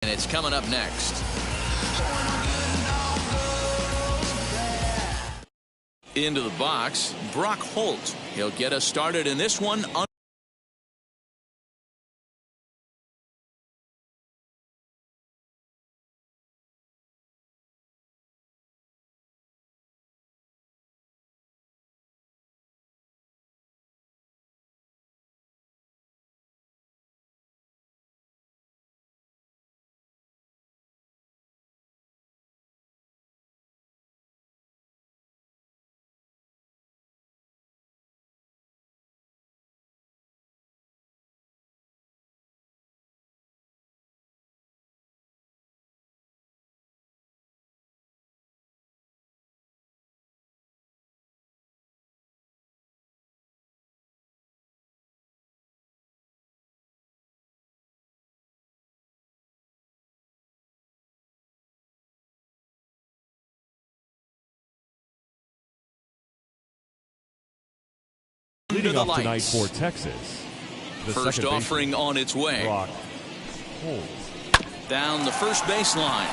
And it's coming up next. Into the box, Brock Holt. He'll get us started in this one. Leading off tonight for Texas. The first offering on its way. Brock Holt. Down the first baseline.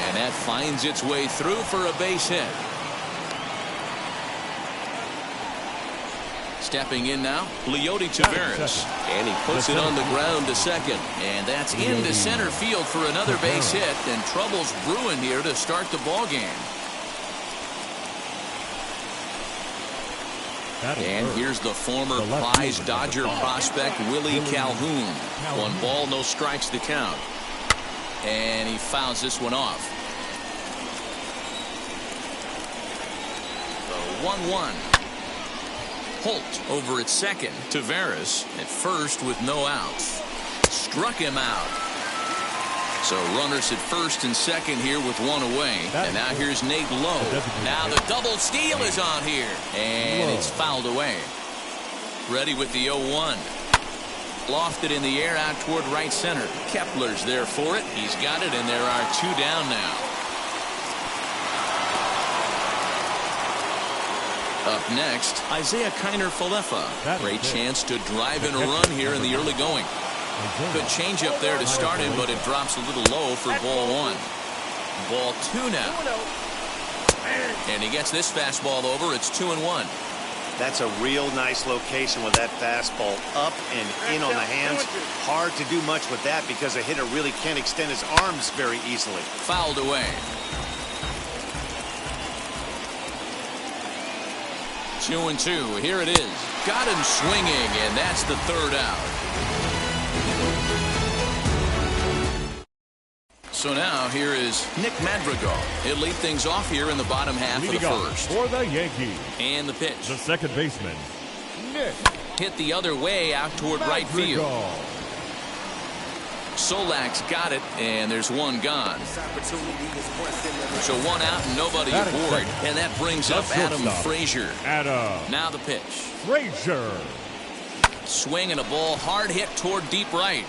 And that finds its way through for a base hit. Stepping in now, Leody Taveras. And he puts it on the ground to second. And that's into center field for another base hit. And trouble's brewing here to start the ball game. And here's the former prize Dodger prospect Willie Calhoun. 1 ball, no strikes to count. And he fouls this one off. The 1-1. Holt over at second. Taveras at first with no outs. Struck him out. So runners at first and second here with 1 away. And now here's Nate Lowe. Now the double steal is on here. And it's fouled away. Ready with the 0-1. Lofted in the air out toward right center. Kepler's there for it. He's got it, and there are 2 down now. Up next, Isaiah Kiner-Falefa. Great chance to drive in a run here in the early going. Good change up there to start him, but it drops a little low for ball 1. Ball 2 now. And he gets this fastball over. It's 2-1. That's a real nice location with that fastball up and in on the hands. Hard to do much with that because a hitter really can't extend his arms very easily. Fouled away. 2-2. Here it is. Got him swinging, and that's the 3rd out. So now here is Nick Madrigal. He'll lead things off here in the bottom half of the first. For the Yankees. And the pitch. The second baseman, Nick. Hit the other way out toward right field. Solak's got it, and there's 1 gone. So 1 out and nobody aboard. And that brings up Adam Frazier. Now the pitch. Frazier. Swing and a ball hard hit toward deep right.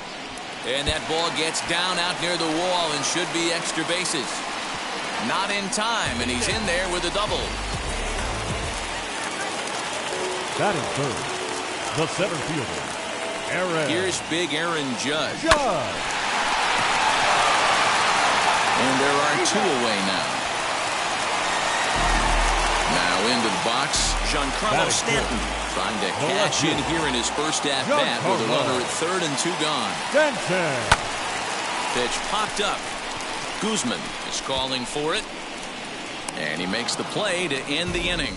And that ball gets down out near the wall and should be extra bases. Not in time, and he's in there with a double. Batting third, the center fielder, Aaron. Here's big Aaron Judge. And there are 2 away now. Now into the box, Giancarlo Stanton. Trying to cash in here in his first at-bat with a runner at third and 2 gone. Pitch popped up. Guzman is calling for it. And he makes the play to end the inning.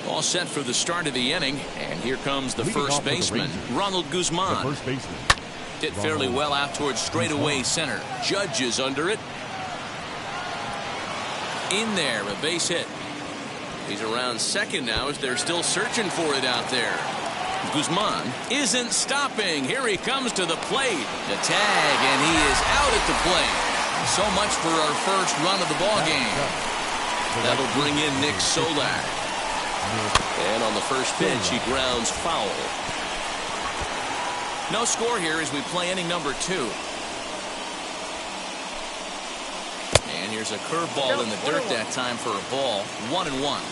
All set for the start of the inning. And here comes the first baseman, Ronald Guzman. Hit fairly well out towards straightaway center. Judge is under it. In there, a base hit. He's around second now as they're still searching for it out there. Guzman isn't stopping. Here he comes to the plate. The tag, and he is out at the plate. So much for our first run of the ball game. That'll bring in Nick Solak. And on the first pitch, he grounds foul. No score here as we play inning number 2. And here's a curveball in the dirt that time for a ball. 1-1.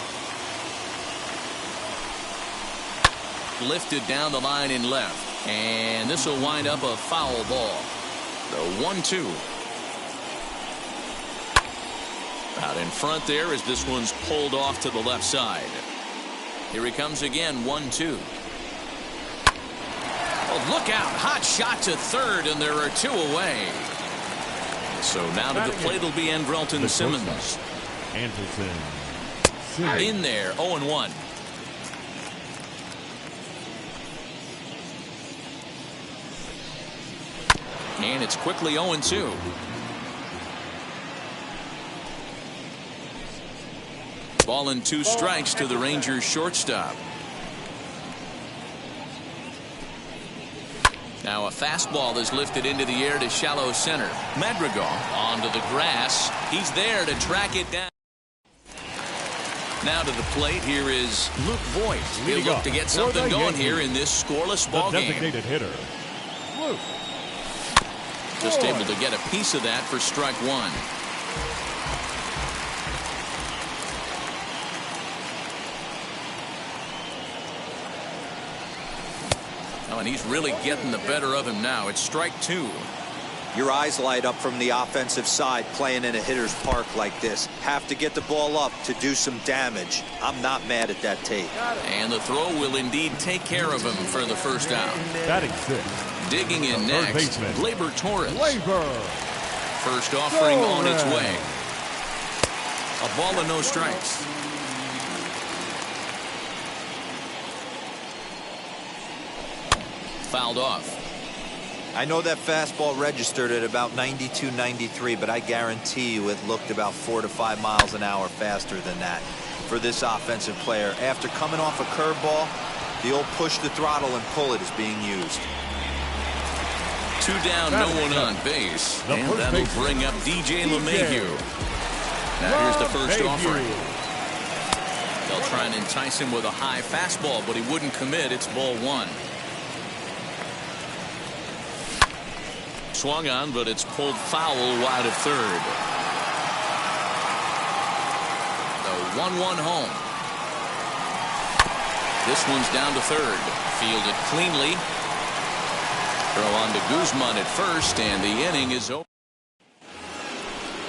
Lifted down the line in left. And this will wind up a foul ball. The 1-2. Out in front there as this one's pulled off to the left side. Here he comes again, 1-2. Oh, look out. Hot shot to third, and there are 2 away. So now to the plate will be Andrelton Simmons. Anderson. In there, 0-1. And it's quickly 0-2. Ball and 2 strikes to the Rangers shortstop. Now a fastball is lifted into the air to shallow center. Madrigal onto the grass. He's there to track it down. Now to the plate, here is Luke Voigt. He'll look to get something going here in this scoreless ball game. Designated hitter, Luke. Just able to get a piece of that for strike 1. Oh, and he's really getting the better of him now. It's strike 2. Your eyes light up from the offensive side playing in a hitter's park like this. Have to get the ball up to do some damage. I'm not mad at that tape. And the throw will indeed take care of him for the first out. Batting 6. Digging in next, Gleyber Torres. First offering on its way. A ball and no strikes. Fouled off. I know that fastball registered at about 92, 93, but I guarantee you it looked about 4 to 5 miles an hour faster than that for this offensive player. After coming off a curveball, the old push the throttle and pull it is being used. 2 down, no one on base. And that'll bring up DJ LeMahieu. Now here's the first offering. They'll try and entice him with a high fastball, but he wouldn't commit. It's ball 1. Swung on, but it's pulled foul wide of third. The 1-1 home. This one's down to third. Fielded cleanly. Throw on to Guzman at first, and the inning is over.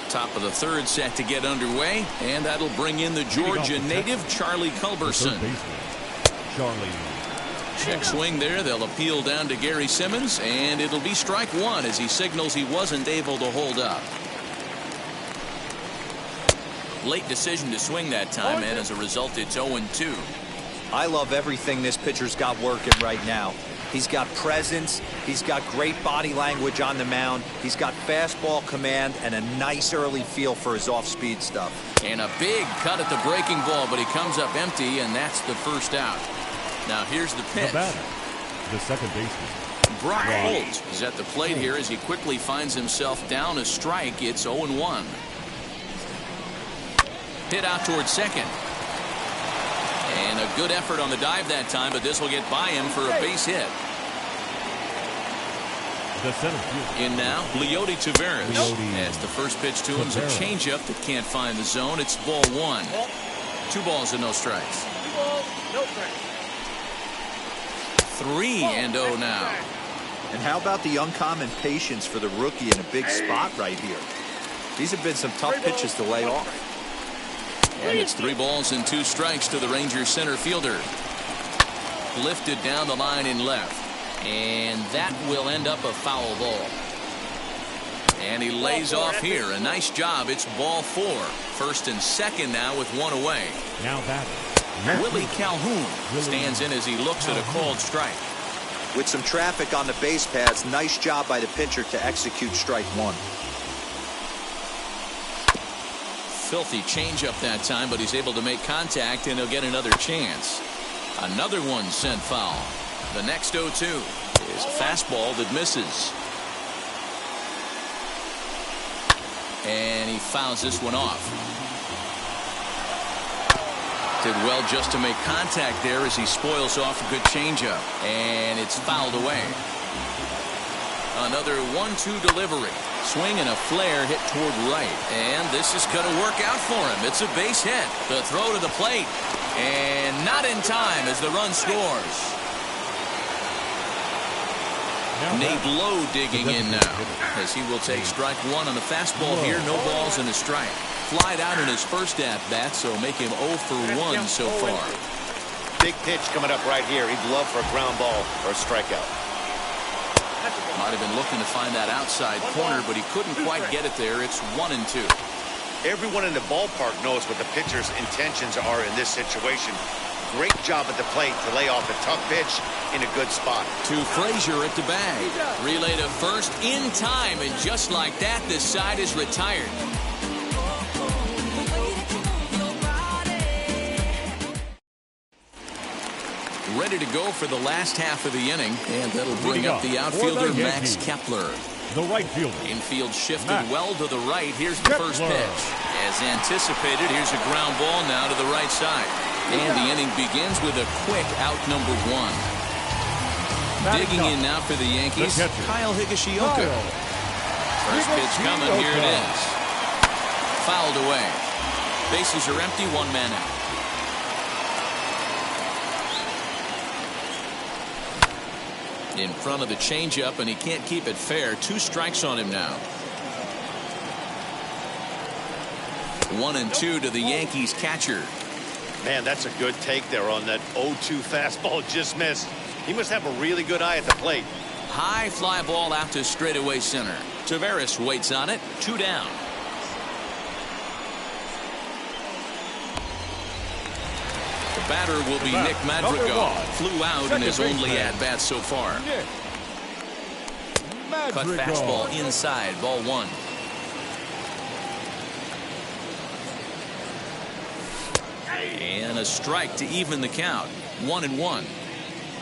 Top of the third set to get underway, and that'll bring in the Georgia native Charlie Culberson. Charlie. Check swing there. They'll appeal down to Gary Simmons, and it'll be strike 1 as he signals he wasn't able to hold up. Late decision to swing that time, and as a result, it's 0-2. I love everything this pitcher's got working right now. He's got presence. He's got great body language on the mound. He's got fastball command and a nice early feel for his off-speed stuff. And a big cut at the breaking ball, but he comes up empty, and that's the first out. Now here's the pitch. The second baseman. Brock Holt is at the plate here as he quickly finds himself down a strike. It's 0-1. Hit out towards second. And a good effort on the dive that time, but this will get by him for a base hit. The center field. In now, Leody Taveras. As the first pitch to him's a changeup that can't find the zone. It's ball 1. 2 balls and no strikes. 2 balls, no strikes. 3-0 now. And how about the uncommon patience for the rookie in a big spot right here? These have been some tough pitches to lay off. And it's 3 balls and 2 strikes to the Rangers center fielder. Lifted down the line in left. And that will end up a foul ball. And he lays off here. A nice job. It's ball 4. First and second now with 1 away. Now batting. Willie Calhoun stands in as he looks at a called strike. With some traffic on the base paths, nice job by the pitcher to execute strike 1. Filthy changeup that time, but he's able to make contact, and he'll get another chance. Another one sent foul. The next 0-2 is a fastball that misses. And he fouls this one off. Did well just to make contact there as he spoils off a good changeup. And it's fouled away. Another 1-2 delivery. Swing and a flare hit toward right. And this is going to work out for him. It's a base hit. The throw to the plate. And not in time as the run scores. Nate Lowe digging in now as he will take strike one on the fastball here. No balls and a strike. Flied out in his first at-bat, so make him 0 for 1 so far. Big pitch coming up right here. He'd love for a ground ball or a strikeout. Might have been looking to find that outside corner, but he couldn't quite get it there. It's 1-2. Everyone in the ballpark knows what the pitcher's intentions are in this situation. Great job at the plate to lay off a tough pitch in a good spot. To Frazier at the bag. Relay to first in time, and just like that, this side is retired. Ready to go for the last half of the inning, and that'll bring up the outfielder Max Kepler. The right fielder. Infield shifted well to the right. Here's the first pitch. As anticipated, here's a ground ball now to the right side. And the inning begins with a quick out number 1. Digging in now for the Yankees, Kyle Higashioka. First pitch coming, here it is. Fouled away. Bases are empty, 1 man out. In front of the changeup, and he can't keep it fair. 2 strikes on him now. 1-2 to the Yankees catcher. Man, that's a good take there on that 0-2 fastball just missed. He must have a really good eye at the plate. High fly ball out to straightaway center. Taveras waits on it. 2 down. The batter will be Nick Madrigal. Flew out in his only at-bat so far. Cut fastball inside. Ball 1. And a strike to even the count. 1-1.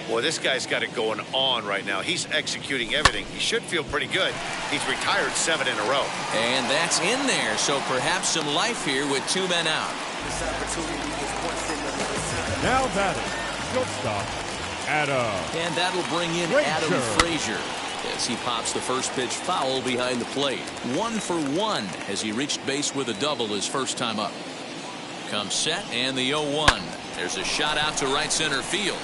Boy, this guy's got it going on right now. He's executing everything. He should feel pretty good. He's retired 7 in a row. And that's in there, so perhaps some life here with 2 men out. Now batting, shortstop, Adam. And that'll bring in Adam Frazier as he pops the first pitch foul behind the plate. 1 for 1 as he reached base with a double his first time up. Comes set, and the 0-1. There's a shot out to right center field.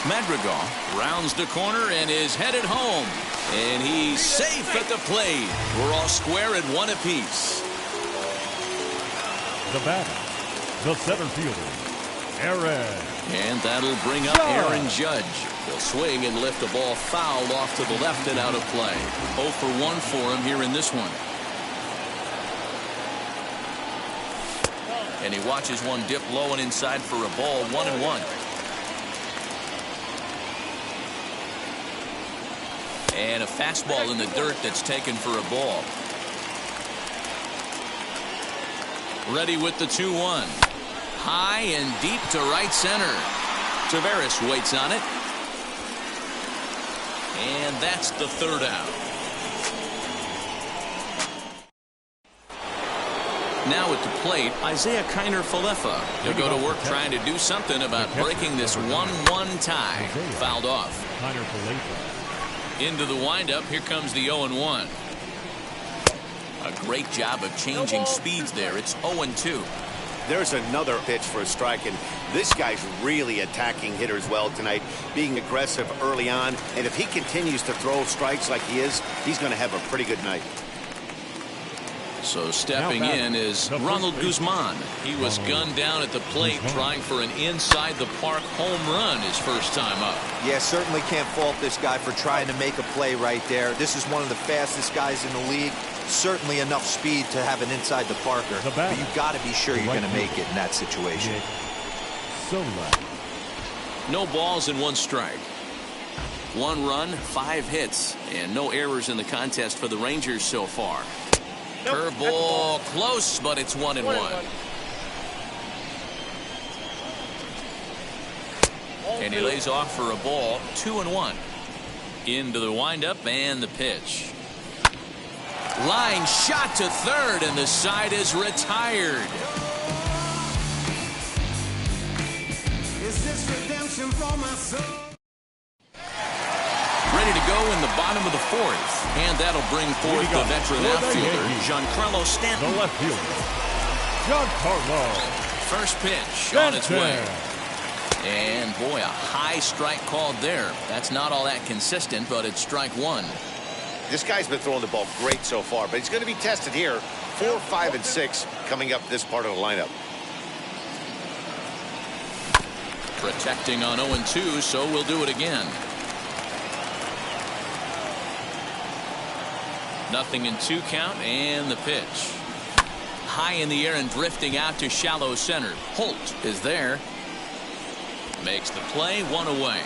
Madrigal rounds the corner and is headed home. And he's safe at the plate. We're all square at 1 apiece. The batter, the center fielder, Aaron. And that'll bring up Aaron Judge. He'll swing and lift the ball foul off to the left and out of play. 0 for 1 for him here in this one. And he watches one dip low and inside for a ball. 1-1. And a fastball in the dirt that's taken for a ball. Ready with the 2-1. High and deep to right center. Taveras waits on it. And that's the 3rd out. Now at the plate, Isaiah Kiner-Falefa. He'll go to work trying to do something about breaking this 1-1 tie. Fouled off. Into the windup. Here comes the 0-1. A great job of changing speeds there. It's 0-2. There's another pitch for a strike, and this guy's really attacking hitters well tonight, being aggressive early on. And if he continues to throw strikes like he is, he's going to have a pretty good night. So stepping in is Ronald Guzman. He was gunned down at the plate trying for an inside the park home run his first time up. Yeah, certainly can't fault this guy for trying to make a play right there. This is one of the fastest guys in the league. Certainly enough speed to have an inside the parker, but you got to be sure you're going to make it in that situation. No balls and 1 strike. 1 run, 5 hits, and no errors in the contest for the Rangers so far. Curveball close, but it's 1-1. And he lays off for a ball. 2-1. Into the windup and the pitch. Line shot to third, and the side is retired. Is this redemption for my soul? Ready to go in the bottom of the 4th. And that'll bring forth the veteran outfielder, Giancarlo Stanton. The left fielder, Giancarlo. First pitch on its way. And boy, a high strike called there. That's not all that consistent, but it's strike one. This guy's been throwing the ball great so far, but he's going to be tested here. 4, 5, and 6 coming up this part of the lineup. Protecting on 0-2, so we'll do it again. Nothing in 2 count, and the pitch. High in the air and drifting out to shallow center. Holt is there. Makes the play, 1 away.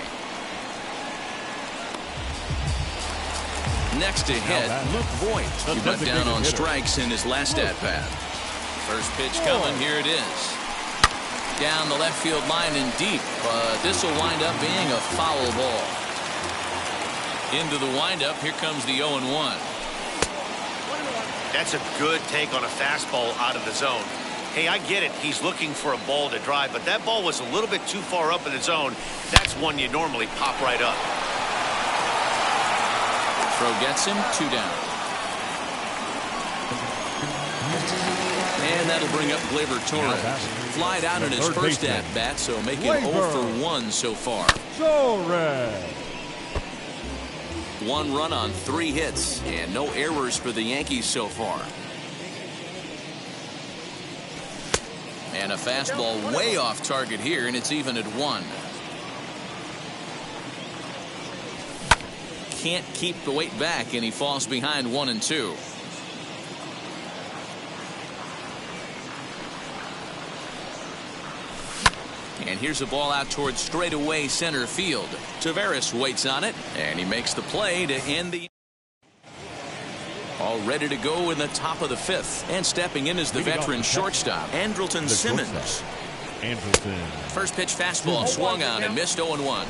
Next to hit, Luke Voigt. He went down on strikes in his last at-bat. First pitch coming, here it is. Down the left field line and deep, but this will wind up being a foul ball. Into the windup, here comes the 0-1. That's a good take on a fastball out of the zone. Hey, I get it. He's looking for a ball to drive, but that ball was a little bit too far up in the zone. That's one you normally pop right up. Throw gets him, 2 down. And that'll bring up Gleyber Torres. Flied out in his first at-bat, so making 0 for 1 so far. Torres. 1 run on 3 hits, and no errors for the Yankees so far. And a fastball way off target here, and it's even at 1. Can't keep the weight back, and he falls behind 1-2. And here's a ball out towards straightaway center field. Taveras waits on it, and he makes the play to end the. All ready to go in the top of the 5th. And stepping in is the veteran shortstop, Andrelton Simmons. First pitch fastball swung on and missed 0-1.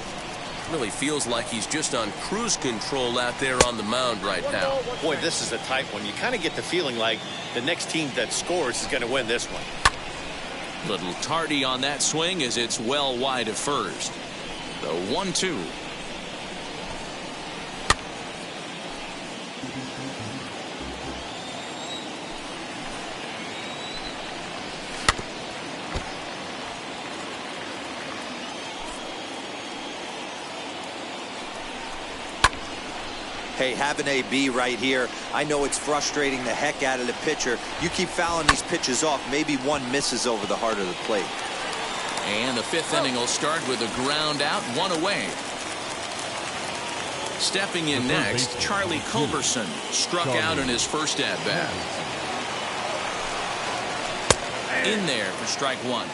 Really feels like he's just on cruise control out there on the mound right now. Boy, this is a tight one. You kind of get the feeling like the next team that scores is going to win this one. Little tardy on that swing as it's well wide of first. The 1-2. Hey, have an AB right here. I know it's frustrating the heck out of the pitcher. You keep fouling these pitches off, maybe one misses over the heart of the plate. And the 5th inning will start with a ground out, 1 away. Stepping in next, Charlie Culberson struck out in his first at-bat. In there for strike 1.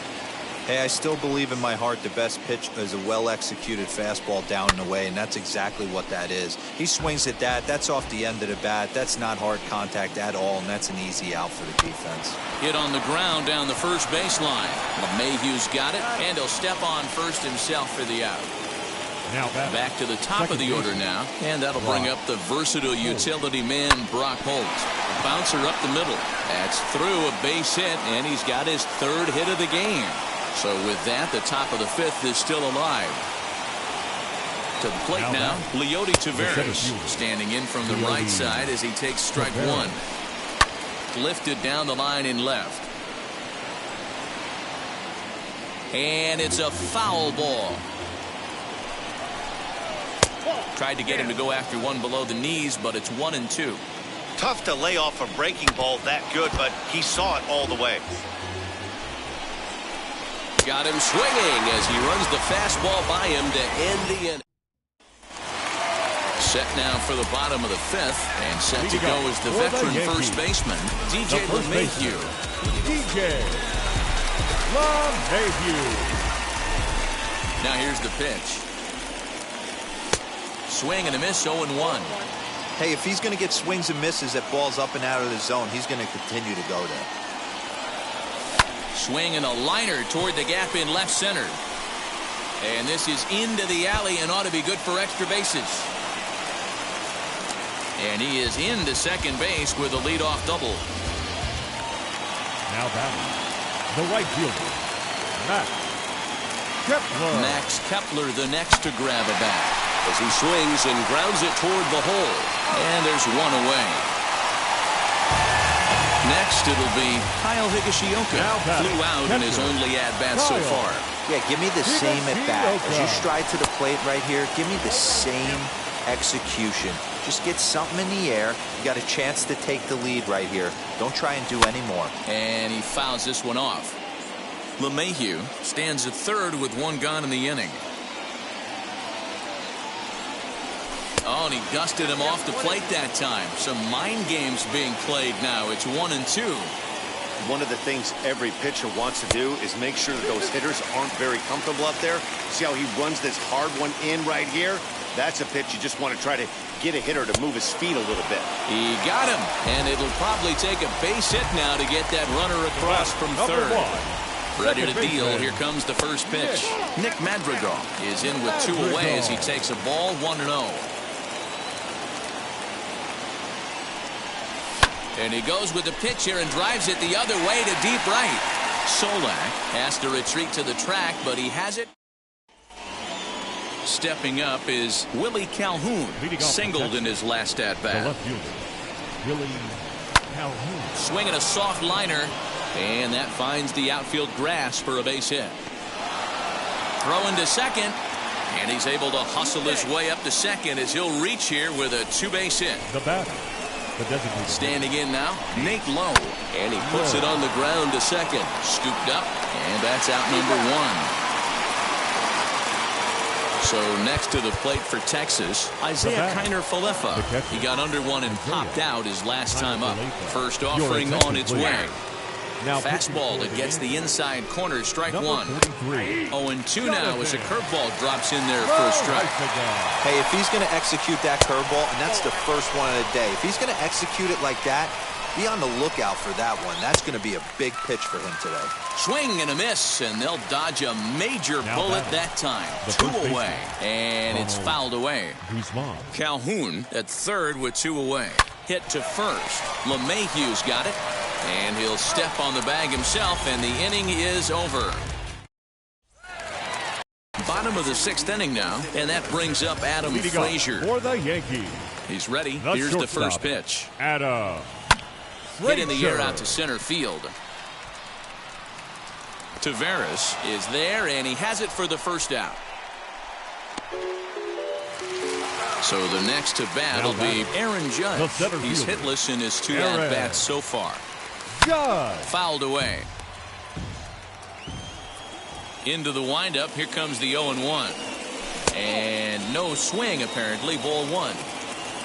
Hey, I still believe in my heart the best pitch is a well-executed fastball down and away, and that's exactly what that is. He swings at that. That's off the end of the bat. That's not hard contact at all, and that's an easy out for the defense. Hit on the ground down the first baseline. LeMahieu's got it, and he'll step on first himself for the out. Now back to the top of the order now, and that'll bring up the versatile utility man, Brock Holt. Bouncer up the middle. That's through a base hit, and he's got his 3rd hit of the game. So with that, the top of the 5th is still alive. To the plate now, Leody Taveras standing in from the right side as he takes strike 1. Lifted down the line in left. And it's a foul ball. Tried to get him to go after one below the knees, but it's 1-2. Tough to lay off a breaking ball that good, but he saw it all the way. Got him swinging as he runs the fastball by him to end the inning. Set now for the bottom of the 5th, and set to go is the veteran first baseman, DJ LeMahieu. DJ LeMahieu. Now here's the pitch. Swing and a miss, 0-1. Hey, if he's going to get swings and misses at balls up and out of the zone, he's going to continue to go there. Swing and a liner toward the gap in left center. And this is into the alley and ought to be good for extra bases. And he is into second base with a leadoff double. Now batting, the right fielder, Max Kepler. Max Kepler the next to grab a bat as he swings and grounds it toward the hole. And there's 1 away. Next, it'll be Kyle Now Higashioka. batting, Flew out in his catcher, only at-bat so Kyle. far. Yeah, give me the same at bat. As you Higashioka. stride to the plate right here, give me the same execution. Just get something in the air. You got a chance to take the lead right here. Don't try and do any more. And he fouls this one off. LeMahieu stands at third with one gone in the inning. Oh, and he dusted him off the plate that time. Some mind games being played now. It's 1-2. One of the things every pitcher wants to do is make sure that those hitters aren't very comfortable up there. See how he runs this hard one in right here? That's a pitch you just want to try to get a hitter to move his feet a little bit. He got him, and it'll probably take a base hit now to get that runner across from Number third. 1. Ready to Second deal. baseman. Here comes the first pitch. Nick Madrigal is in with 2 away as he takes a ball 1-0. And he goes with the pitch here and drives it the other way to deep right. Solak has to retreat to the track, but he has it. Stepping up is Willie Calhoun. Leading off Singled the in his last The at-bat. left fielder, Willie Calhoun. Swinging a soft liner, and that finds the outfield grass for a base hit. Throw into second, and he's able to hustle his way up to second as he'll reach here with a 2-base hit. The batter, the designated Standing in now, Nate Lowe, and he puts it on the ground to second. Scooped up, and that's out number 1. So next to the plate for Texas, Isaiah batter, Kiner the Falefa. catcher, He got under one and Isaiah popped out his last time up. Falefa. First Your offering attention, on its please. way. Now pitching Fastball for that gets the inside corner, strike number 1. 43. 0-2 now as a curveball drops in there for Well, a strike. nice again. Hey, if he's going to execute that curveball, and that's the first one of the day, if he's going to execute it like that, be on the lookout for that one. That's going to be a big pitch for him today. Swing and a miss, and they'll dodge a major Now bullet batting, that time. the 2 first away, and it's Ronald fouled away. Guzman. Calhoun at third with 2 away. Hit to first. LeMahieu's got it, and he'll step on the bag himself, and the inning is over. Bottom of the 6th inning now, and that brings up Adam Leading up Frazier. for the Yankees, He's ready. the Here's the shortstop, first pitch. Adam Hit in the air Frazier. out to center field. Taveras is there, and he has it for the first out. So the next to bat will be Aaron The Judge. center He's fielder, hitless in his 2 Aaron at-bats so far. Judge. Fouled away. Into the windup. Here comes the 0-1. And no swing, apparently. Ball 1.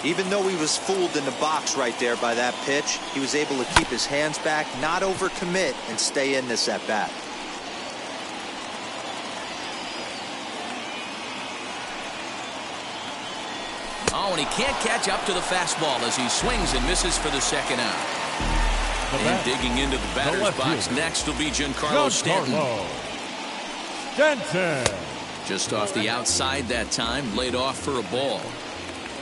Even though he was fooled in the box right there by that pitch, he was able to keep his hands back, not overcommit, and stay in this at-bat. Oh, and he can't catch up to the fastball as he swings and misses for the second out. The And batter, digging into the batter's left box fielder, next will be Giancarlo Stanton. Giancarlo Stanton. Just off the outside that time, laid off for a ball.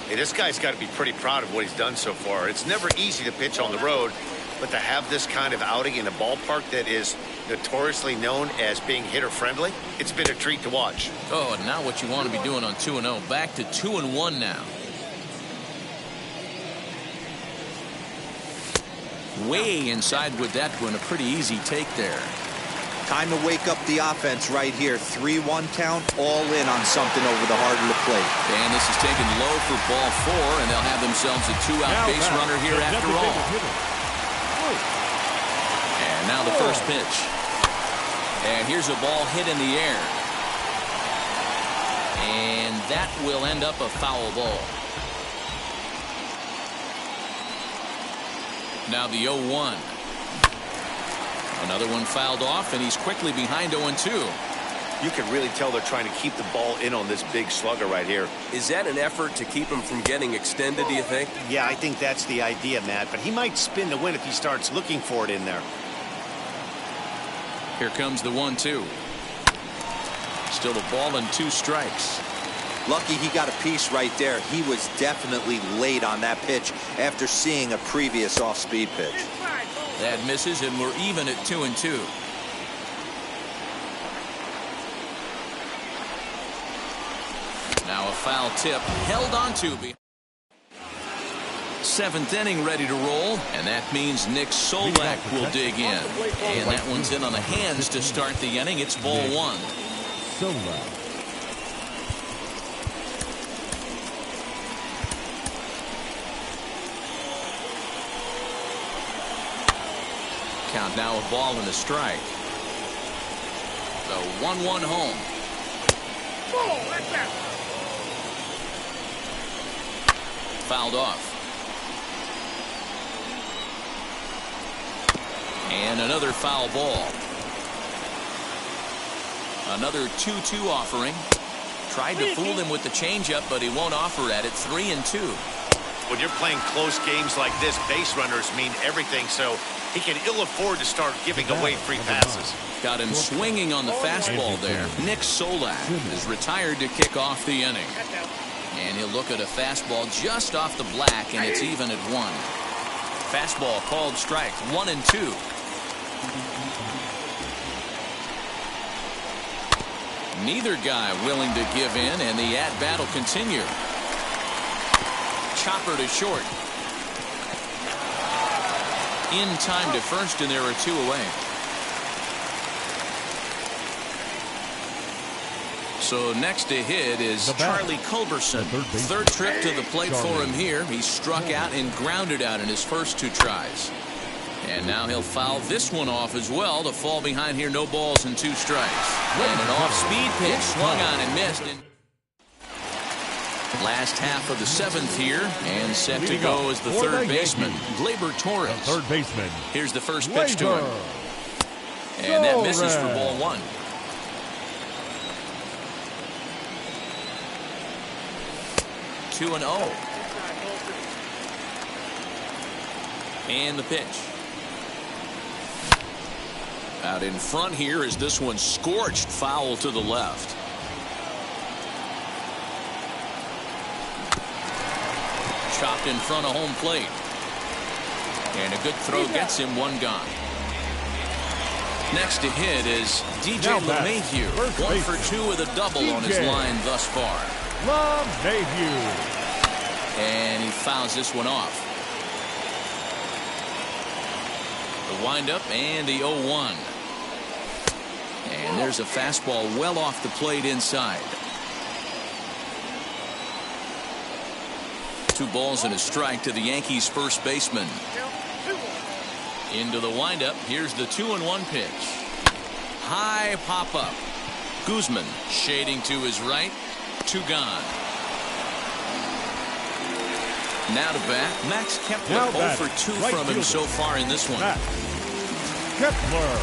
Hey, this guy's got to be pretty proud of what he's done so far. It's never easy to pitch on the road, but to have this kind of outing in a ballpark that is notoriously known as being hitter-friendly, it's been a treat to watch. Oh, and now what you want to be doing on 2-0. Back to 2-1 now. Way inside with that one. A pretty easy take there. Time to wake up the offense right here. 3-1 count, all in on something over the heart of the plate. And this is taken low for ball 4, and they'll have themselves a 2-out Now base batting, runner here the after designated all. hitter, And now the first pitch. And here's a ball hit in the air. And that will end up a foul ball. Now the 0-1. Another one fouled off, and he's quickly behind 0-2. You can really tell they're trying to keep the ball in on this big slugger right here. Is that an effort to keep him from getting extended, do you think? Yeah, I think that's the idea, Matt, but he might spin the win if he starts looking for it in there. Here comes the 1-2. Still a ball and 2 strikes. Lucky he got a piece right there. He was definitely late on that pitch after seeing a previous off-speed pitch. That misses, and we're even at 2-2. Now a foul tip held onto. Seventh inning ready to roll, and that means Nick Solak will dig in. And that one's in on the hands to start the inning. It's ball one. Solak. Count now a ball and a strike. The 1-1 home. Fouled off. And another foul ball. Another 2-2 offering. Tried to fool him with the changeup, but he won't offer at it. 3-2. When you're playing close games like this, base runners mean everything, so he can ill afford to start giving away free passes. Got him swinging on the fastball there. Nick Solak is retired to kick off the inning. And he'll look at a fastball just off the black, and it's even at 1. Fastball called strike. 1-2. Neither guy willing to give in, and the at-bat will continue. Chopper to short. In time to first, and there are 2 away. So next to hit is Charlie Culberson. Third trip to the plate for him here. He struck out and grounded out in his first 2 tries. And now he'll foul this one off as well to fall behind here. No balls and 2 strikes. And an off-speed pitch swung on and missed. Last half of the 7th here, and set to go is the third baseman, Gleyber Torres. Third baseman. Here's the first pitch to him. And that misses for ball 1. Two and 0. And the pitch. Out in front here is this one scorched foul to the left. Chopped in front of home plate. And a good throw gets him 1 gone. Next to hit is DJ LeMahieu. 1 for 2 with a double on his line thus far. LeMahieu. And he fouls this one off. The windup and the 0-1. And there's a fastball well off the plate inside. 2 balls and a strike to the Yankees first baseman. Into the windup. Here's the 2-1 pitch. High pop up. Guzman shading to his right. 2 gone. Now to bat, Max Kepler. 0 for 2 from him so far in this one. Kepler.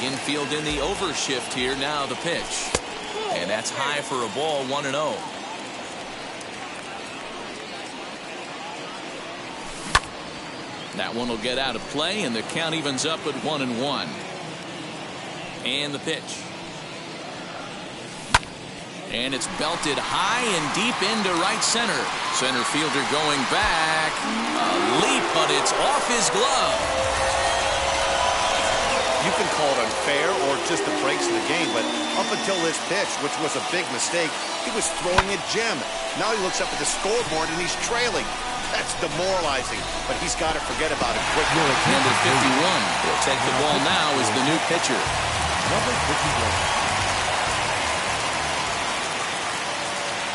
Infield in the overshift here. Now the pitch. And that's high for a ball. 1-0. That one will get out of play, and the count evens up at 1-1. And the pitch. And it's belted high and deep into right center. Center fielder going back. A leap, but it's off his glove. You can call it unfair or just the breaks in the game, but up until this pitch, which was a big mistake, he was throwing a gem. Now he looks up at the scoreboard and he's trailing. That's demoralizing, but he's got to forget about it quickly. Number 51 will take the ball now as the new pitcher. Number 51.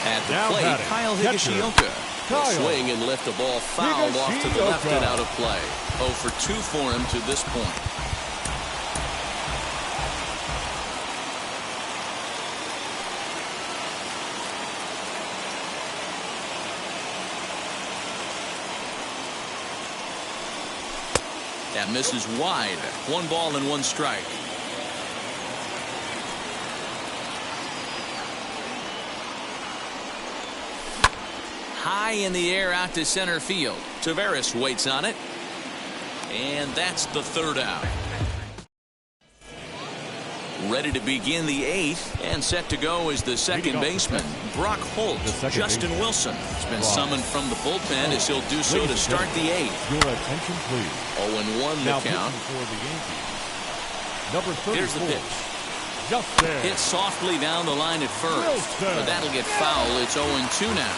At the plate, Kyle Higashioka. Will swing and lift the ball fouled off to the left and out of play. 0 for 2 for him to this point. That misses wide. 1 ball and 1 strike. High in the air out to center field. Taveras waits on it. And that's the 3rd out. Ready to begin the 8th, and set to go is the second baseman, Brock Holt. Justin Wilson has been summoned from the bullpen as he'll do so to start the 8th. Your attention, please. 0-1 the count. For the Yankees. Number 34. Here's the pitch. Just there. Hit softly down the line at first, but that'll get foul. It's 0-2 now.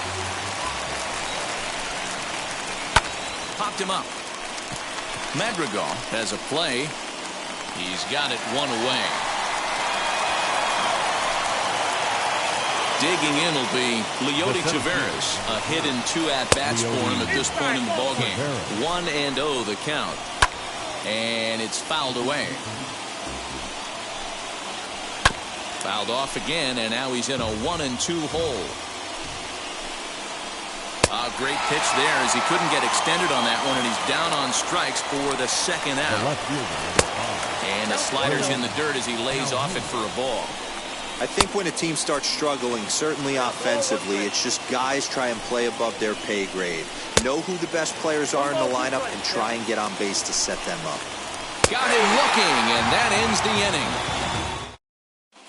Popped him up. Madrigal has a play. He's got it one away. Digging in will be Leody Taveras. A hit and 2 at-bats for him at this point in the ballgame. 1-0 the count. And it's fouled away. Fouled off again, and now he's in a 1-2 hole. A great pitch there as he couldn't get extended on that one, and he's down on strikes for the second out. And the slider's in the dirt as he lays off it for a ball. I think when a team starts struggling, certainly offensively, it's just guys try and play above their pay grade. Know who the best players are in the lineup and try and get on base to set them up. Got him looking, and that ends the inning.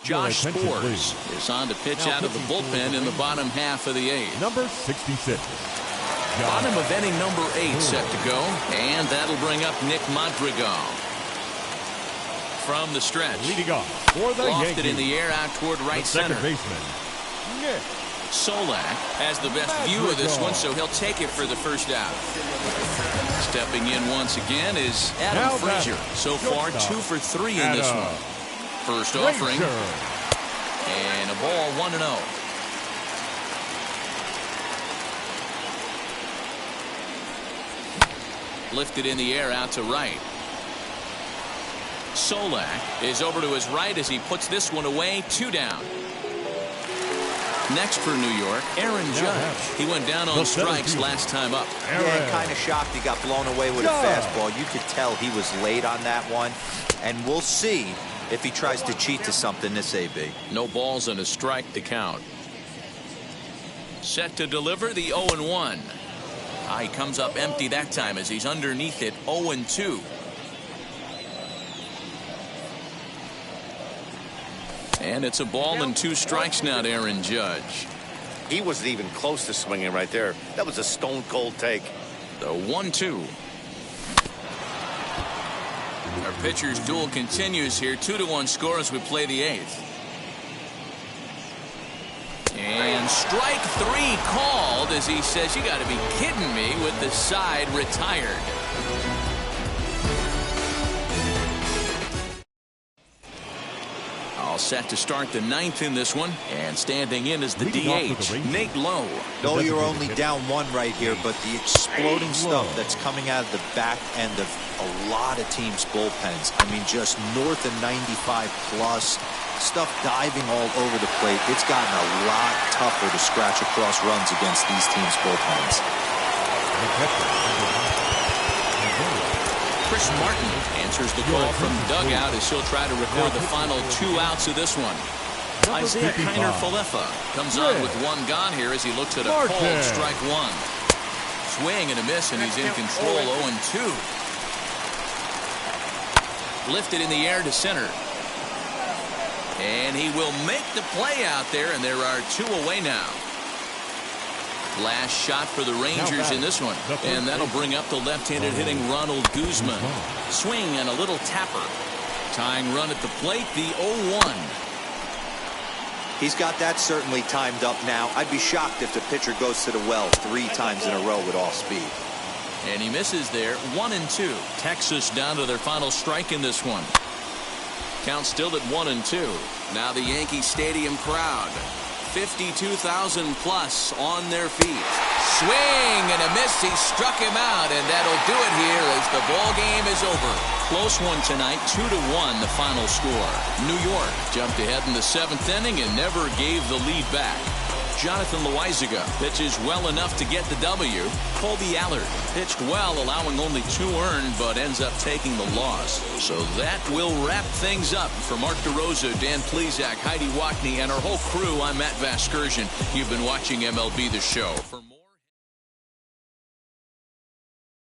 Josh Sborz is on to pitch out of the bullpen in the bottom half of the 8th. Number 66. Bottom of inning number 8 set to go, and that'll bring up Nick Madrigal. From the stretch. Leading off for the Lofted Yankees. In the air out toward right Second center. baseman, Nick Solak has the best view of this one, so he'll take it for the first out. Stepping in once again is Adam Now Frazier. batting, So far, shortstop, 2 for 3 in this Adam one. First offering, Frazier. and a ball 1-0. Lifted in the air out to right. Solak is over to his right as he puts this one away. 2 down. Next for New York, Aaron Judge. He went down on strikes last time up. Yeah, kind of shocked he got blown away with a fastball. You could tell he was late on that one. And we'll see if he tries to cheat to something this AB. No balls and a strike to count. Set to deliver the 0-1. He comes up empty that time as he's underneath it. 0-2. And it's a ball and 2 strikes now to Aaron Judge. He wasn't even close to swinging right there. That was a stone cold take. The 1-2. Our pitcher's duel continues here. 2-1 score as we play the 8th. And strike 3 called as he says, "You got to be kidding me," with the side retired. All set to start the 9th in this one, and standing in is the DH, Nate Lowe. No, you're only down 1 right here, but the exploding stuff that's coming out of the back end of a lot of teams' bullpens. I mean, just north of 95 plus. Stuff diving all over the plate. It's gotten a lot tougher to scratch across runs against these teams' bullpens. Chris Martin answers the call from the dugout as he'll try to record the final 2 outs of this one. Isaiah Kiner Falefa comes on with 1 gone here as he looks at a cold strike 1. Swing and a miss, and he's in control. 0-2. Lifted in the air to center. And he will make the play out there, and there are 2 away now. Last shot for the Rangers in this one, and that'll bring up the left-handed hitting Ronald Guzman. Swing and a little tapper. Tying run at the plate, the 0-1. He's got that certainly timed up now. I'd be shocked if the pitcher goes to the well 3 times in a row with off speed. And he misses there. 1-2. Texas down to their final strike in this one. Count still at 1-2. Now the Yankee Stadium crowd. 52,000 plus on their feet. Swing and a miss. He struck him out, and that'll do it here as the ball game is over. Close one tonight, 2-1 the final score. New York jumped ahead in the 7th inning and never gave the lead back. Jonathan Loaisiga pitches well enough to get the W. Colby Allard pitched well, allowing only 2 earned, but ends up taking the loss. So that will wrap things up. For Mark DeRosa, Dan Plesac, Heidi Wackney, and our whole crew, I'm Matt Vasgersian. You've been watching MLB The Show. For more